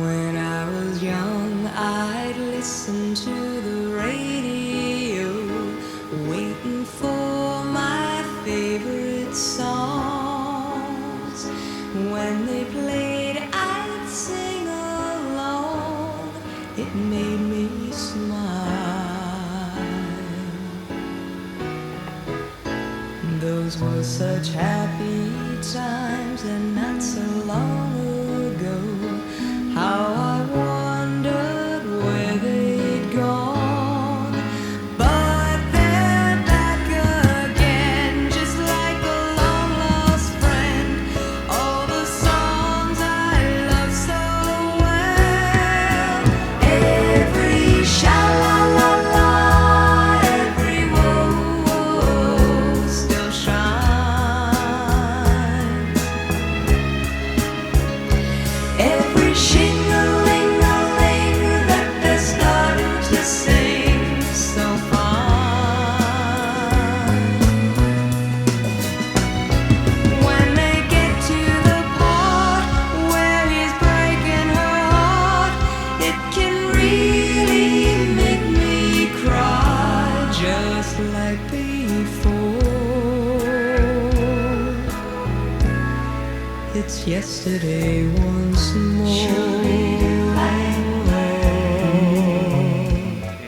When I was young, I'd listen to the radio, waiting for my favorite songs. When they played, I'd sing along. It made me smile. Those were such happy times, and not so long ago. How I wondered where they'd gone. But they're back again, just like a long-lost friend. All the songs I love so well. Every sha-la-la-la, every whoa-whoa still shines. Every shing-a-ling-a-ling that they're starting to sing so fine. When they get to the part where he's breaking her heart, it can really make me cry, just like before. It's yesterday once more.